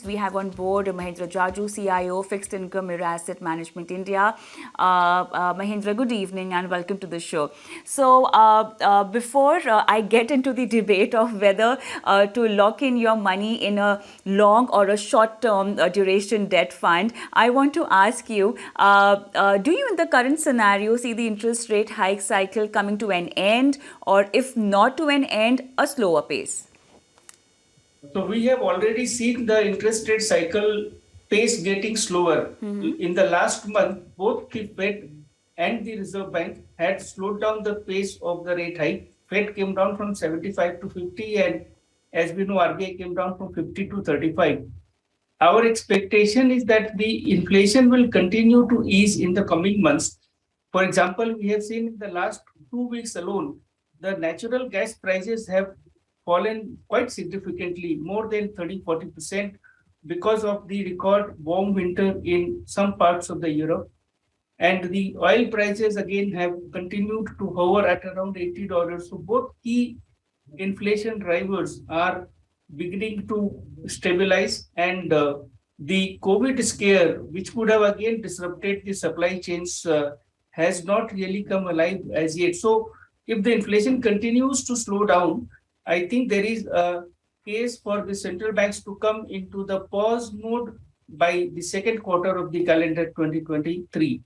We have on board Mahendra Jajoo, CIO, Fixed Income Mirae Asset Management India. Mahendra, good evening and welcome to the show. So, before I get into the debate of whether to lock in your money in a long or a short-term duration debt fund, I want to ask you: do you, in the current scenario, see the interest rate hike cycle coming to an end, or if not to an end, a slower pace? So we have already seen the interest rate cycle pace getting slower. In the last month, both the Fed and the Reserve Bank had slowed down the pace of the rate hike. Fed came down from 75 to 50, and as we know, RBI came down from 50 to 35. Our expectation is that the inflation will continue to ease in the coming months. For example, we have seen in the last 2 weeks alone, the natural gas prices have fallen quite significantly, more than 30-40%, because of the record warm winter in some parts of the Europe. And the oil prices again have continued to hover at around $80. So both key inflation drivers are beginning to stabilize, and the COVID scare, which would have again disrupted the supply chains, has not really come alive as yet. So if the inflation continues to slow down, I think there is a case for the central banks to come into the pause mode by the second quarter of the calendar 2023.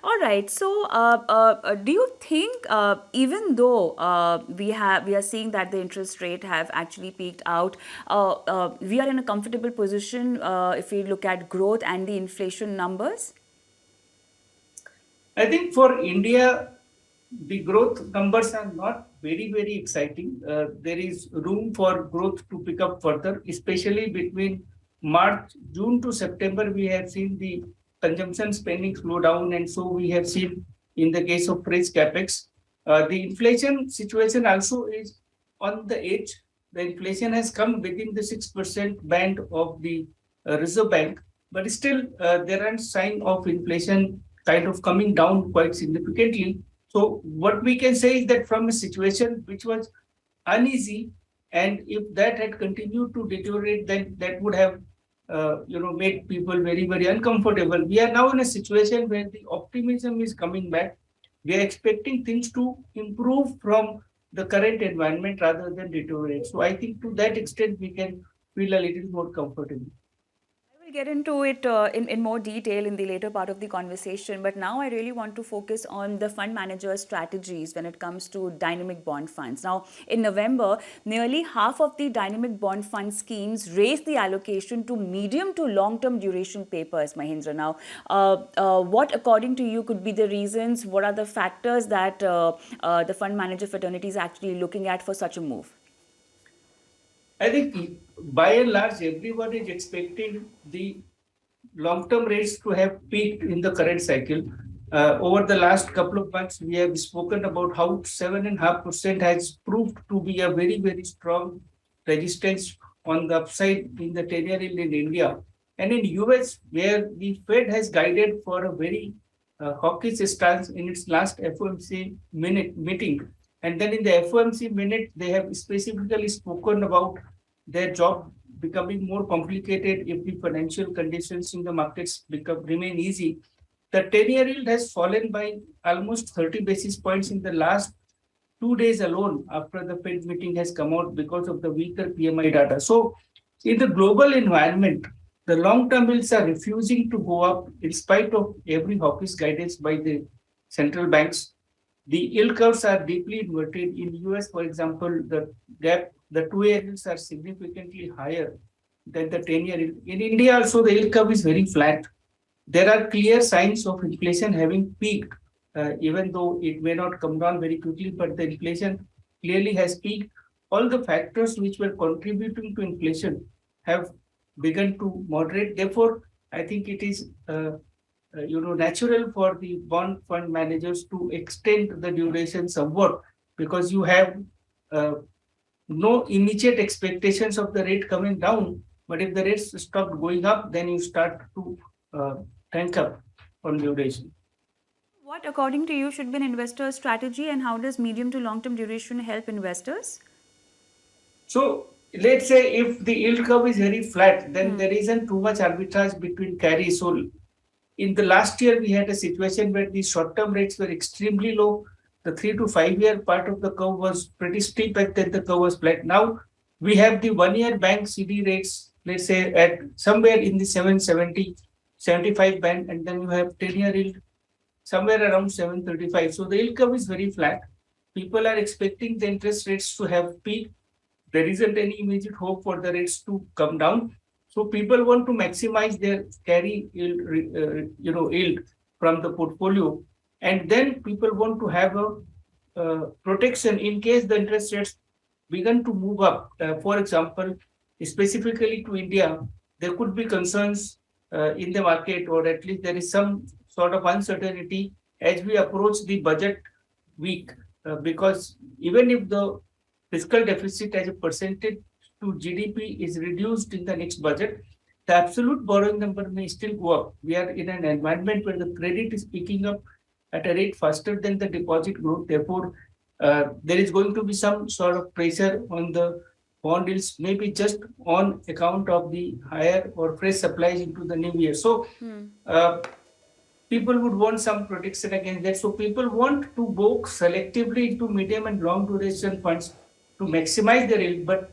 All right. So, do you think, even though we are seeing that the interest rate have actually peaked out, we are in a comfortable position if we look at growth and the inflation numbers? I think for India, the growth numbers are not very exciting. There is room for growth to pick up further, especially between March, June to September. We have seen the consumption spending slow down, and so we have seen in the case of fresh capex. The inflation situation also is on the edge. The inflation has come within the 6% band of the Reserve Bank, but still there aren't sign of inflation kind of coming down quite significantly. So what we can say is that from a situation which was uneasy, and if that had continued to deteriorate, then that would have made people very uncomfortable. We are now in a situation where the optimism is coming back. We are expecting things to improve from the current environment rather than deteriorate. So I think to that extent we can feel a little more comfortable. We'll get into it in more detail in the later part of the conversation. But now I really want to focus on the fund manager strategies when it comes to dynamic bond funds. Now, in November, nearly half of the dynamic bond fund schemes raised the allocation to medium to long-term duration papers, Mahendra. Now, what, according to you, could be the reasons? What are the factors that the fund manager fraternity is actually looking at for such a move? I think by and large, everyone is expecting the long-term rates to have peaked in the current cycle. Over the last couple of months, we have spoken about how 7.5% has proved to be a very strong resistance on the upside in the 10-year yield in India. And in US, where the Fed has guided for a very hawkish stance in its last FOMC meeting. And then in the FOMC minute, they have specifically spoken about their job becoming more complicated if the financial conditions in the markets remain easy. The 10-year yield has fallen by almost 30 basis points in the last 2 days alone after the Fed meeting has come out because of the weaker PMI data. So in the global environment, the long-term yields are refusing to go up in spite of every hawkish guidance by the central banks. The yield curves are deeply inverted. In US, for example, the 2-year yields are significantly higher than the 10-year yield. In India also, the yield curve is very flat. There are clear signs of inflation having peaked, even though it may not come down very quickly, but the inflation clearly has peaked. All the factors which were contributing to inflation have begun to moderate. Therefore, I think it is natural for the bond fund managers to extend the duration somewhat, because you have no immediate expectations of the rate coming down. But if the rates stop going up, then you start to tank up on duration. What, according to you, should be an investor's strategy, and how does medium to long-term duration help investors? So let's say if the yield curve is very flat, then there isn't too much arbitrage between carry. So in the last year, we had a situation where the short-term rates were extremely low. The 3 to 5 year part of the curve was pretty steep, and then the curve was flat. Now we have the 1 year bank CD rates, let's say at somewhere in the 770, 75 band, and then you have 10-year yield somewhere around 735. So the yield curve is very flat. People are expecting the interest rates to have peaked. There isn't any immediate hope for the rates to come down. So people want to maximize their carry yield, yield from the portfolio, and then people want to have a protection in case the interest rates begin to move up. For example, specifically to India, there could be concerns in the market, or at least there is some sort of uncertainty as we approach the budget week, because even if the fiscal deficit as a percentage to GDP is reduced in the next budget, the absolute borrowing number may still go up. We are in an environment where the credit is picking up at a rate faster than the deposit growth. Therefore, there is going to be some sort of pressure on the bond yields, maybe just on account of the higher or fresh supplies into the new year. So, uh, people would want some protection against that. So people want to go selectively into medium and long duration funds to maximize their yield. But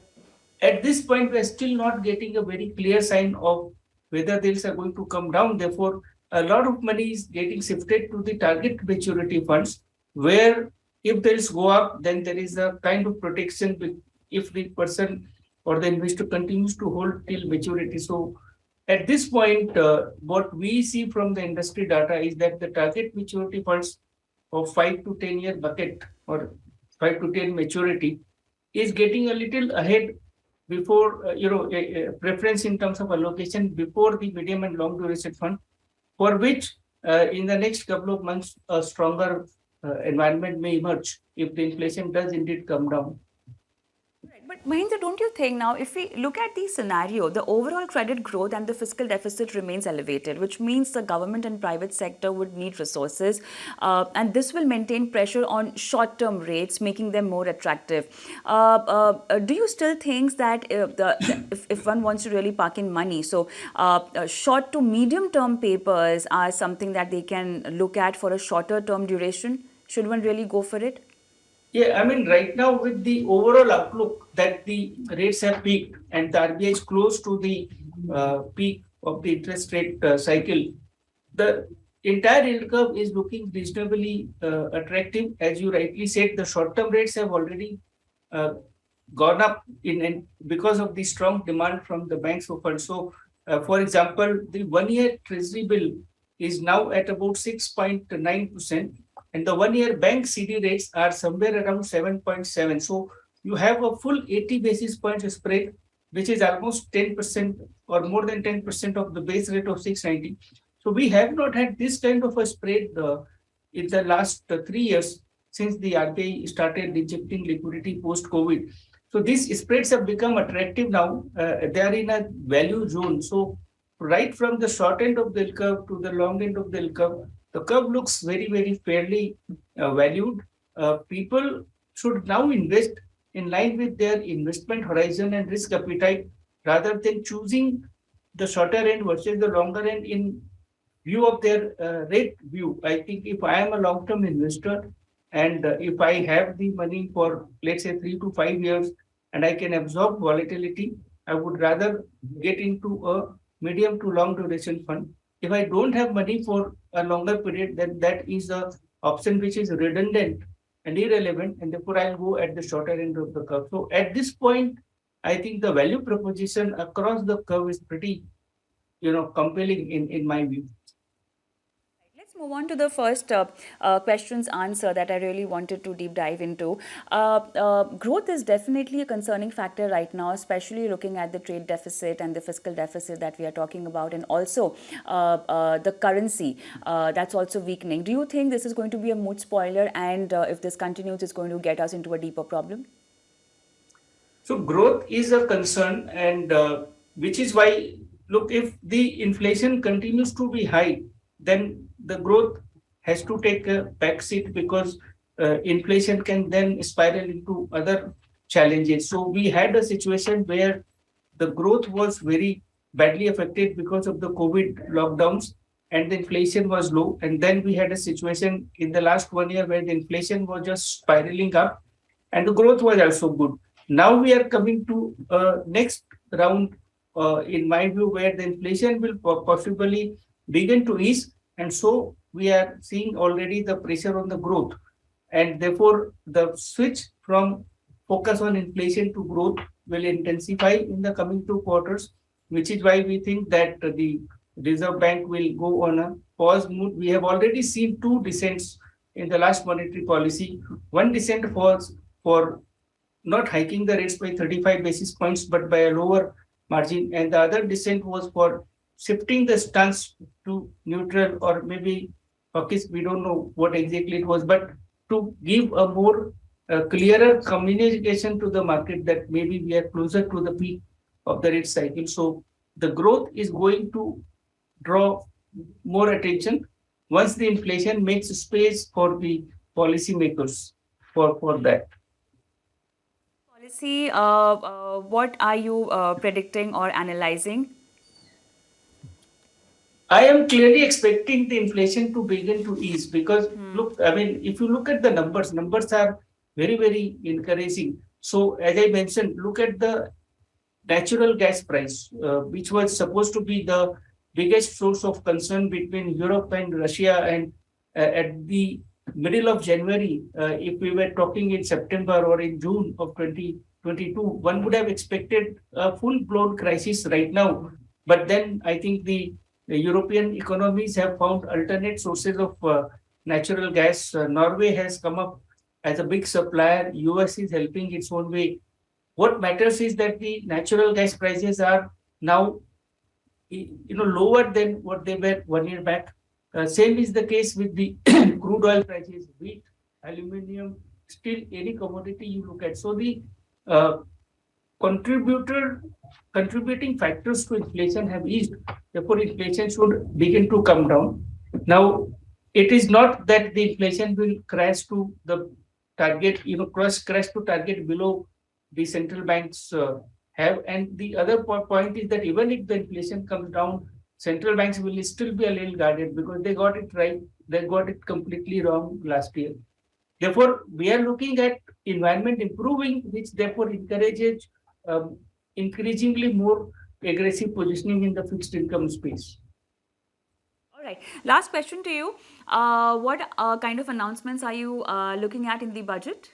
at this point, we are still not getting a very clear sign of whether the yields are going to come down. Therefore, a lot of money is getting shifted to the target maturity funds, where if the yields go up, then there is a kind of protection if the person or the investor continues to hold till maturity. So at this point, what we see from the industry data is that the target maturity funds of 5 to 10 year bucket, or 5 to 10 maturity, is getting a little ahead before, a preference in terms of allocation before the medium and long duration fund, for which in the next couple of months a stronger environment may emerge if the inflation does indeed come down. Right. But Mahendra, don't you think now, if we look at the scenario, the overall credit growth and the fiscal deficit remains elevated, which means the government and private sector would need resources, and this will maintain pressure on short-term rates, making them more attractive. Do you still think that if one wants to really park in money, so short to medium-term papers are something that they can look at for a shorter-term duration? Should one really go for it? Yeah, I mean, right now with the overall outlook that the rates have peaked and the RBI is close to the peak of the interest rate cycle, the entire yield curve is looking reasonably attractive. As you rightly said, the short-term rates have already uh, gone up in because of the strong demand from the banks for funds. So, for example, the 1 year treasury bill is now at about 6.9%, and the 1 year bank CD rates are somewhere around 7.7. So you have a full 80 basis points spread, which is almost 10% or more than 10% of the base rate of 690. So we have not had this kind of a spread in the last 3 years since the RBI started injecting liquidity post-COVID. So these spreads have become attractive now. They are in a value zone. So right from the short end of the yield curve to the long end of the yield curve, the curve looks very, very fairly valued. People should now invest in line with their investment horizon and risk appetite, rather than choosing the shorter end versus the longer end in view of their rate view. I think if I am a long-term investor, and if I have the money for, let's say, 3 to 5 years, and I can absorb volatility, I would rather get into a medium to long duration fund. If I don't have money for a longer period, then that is a option which is redundant and irrelevant, and therefore I'll go at the shorter end of the curve. So at this point, I think the value proposition across the curve is pretty, compelling in my view. Let's move on to the first question's answer that I really wanted to deep dive into. Growth is definitely a concerning factor right now, especially looking at the trade deficit and the fiscal deficit that we are talking about, and also the currency that's also weakening. Do you think this is going to be a mood spoiler, and if this continues, it's going to get us into a deeper problem? So growth is a concern, and which is why, look, if the inflation continues to be high, then the growth has to take a back seat, because inflation can then spiral into other challenges. So we had a situation where the growth was very badly affected because of the COVID lockdowns and the inflation was low. And then we had a situation in the last 1 year where the inflation was just spiraling up and the growth was also good. Now we are coming to next round, in my view, where the inflation will possibly begin to ease. And so we are seeing already the pressure on the growth. And therefore, the switch from focus on inflation to growth will intensify in the coming 2 quarters, which is why we think that the Reserve Bank will go on a pause mood. We have already seen two descents in the last monetary policy. One descent was for not hiking the rates by 35 basis points, but by a lower margin. And the other dissent was for shifting the stance to neutral or maybe hawkish. We don't know what exactly it was, but to give a more clearer communication to the market that maybe we are closer to the peak of the rate cycle. So the growth is going to draw more attention once the inflation makes space for the policymakers for that. Policy, what are you predicting or analyzing? I am clearly expecting the inflation to begin to ease because look, I mean, if you look at the numbers are very, very encouraging. So as I mentioned, look at the natural gas price, which was supposed to be the biggest source of concern between Europe and Russia. And at the middle of January, if we were talking in September or in June of 2022, one would have expected a full-blown crisis right now. But then I think the European economies have found alternate sources of natural gas. Norway has come up as a big supplier. US is helping its own way. What matters is that the natural gas prices are now lower than what they were 1 year back. Same is the case with the crude oil prices, wheat, aluminium, still any commodity you look at. So the uh, contributing factors to inflation have eased. Therefore, inflation should begin to come down. Now, it is not that the inflation will crash to the target, crash to target below the central banks have. And the other point is that even if the inflation comes down, central banks will still be a little guarded because they got it right. They got it completely wrong last year. Therefore, we are looking at environment improving, which therefore encourages increasingly more aggressive positioning in the fixed income space. All right. Last question to you. What kind of announcements are you looking at in the budget?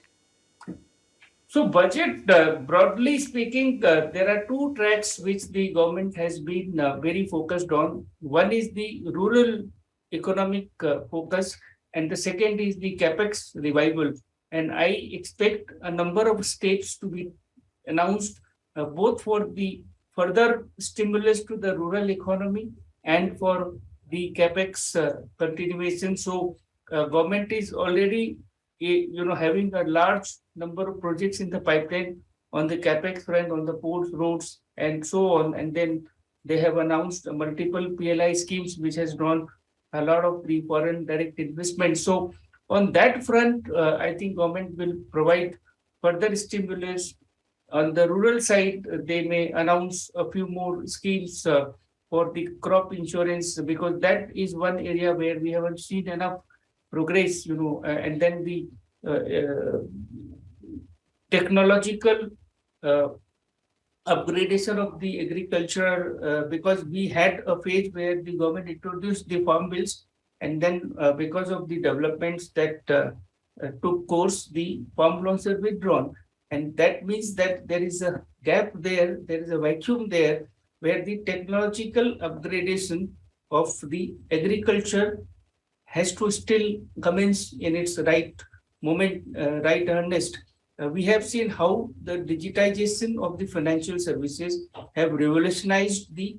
So budget, broadly speaking, there are two tracks which the government has been very focused on. One is the rural economic focus, and the second is the capex revival. And I expect a number of states to be announced, both for the further stimulus to the rural economy and for the capex continuation. So government is already having a large number of projects in the pipeline on the capex front, on the ports, roads, and so on. And then they have announced multiple PLI schemes, which has drawn a lot of the foreign direct investment. So on that front, I think government will provide further stimulus. On the rural side, they may announce a few more schemes for the crop insurance, because that is one area where we haven't seen enough progress, and then the technological uh, upgradation of the agriculture, because we had a phase where the government introduced the farm bills, and then because of the developments that took course, the farm loans are withdrawn. And that means that there is a gap there is a vacuum there, where the technological upgradation of the agriculture has to still commence in its right moment, right earnest. We have seen how the digitization of the financial services have revolutionized the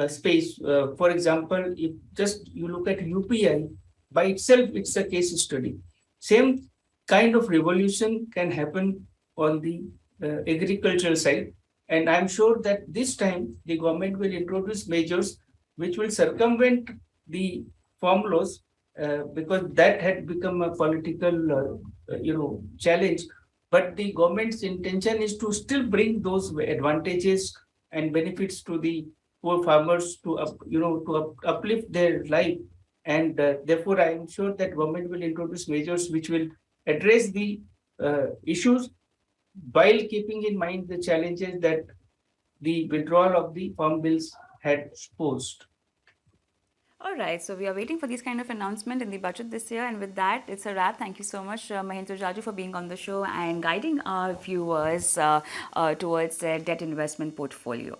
space. For example, if just you look at UPI, by itself, it's a case study. Same kind of revolution can happen on the agricultural side. And I'm sure that this time the government will introduce measures which will circumvent the farm laws, because that had become a political challenge but the government's intention is to still bring those advantages and benefits to the poor farmers to uplift their life, and therefore I am sure that government will introduce measures which will address the issues while keeping in mind the challenges that the withdrawal of the farm bills had posed. All right, so we are waiting for these kind of announcement in the budget this year, and with that, it's a wrap. Thank you so much, Mahendra Jajoo, for being on the show and guiding our viewers towards their debt investment portfolio.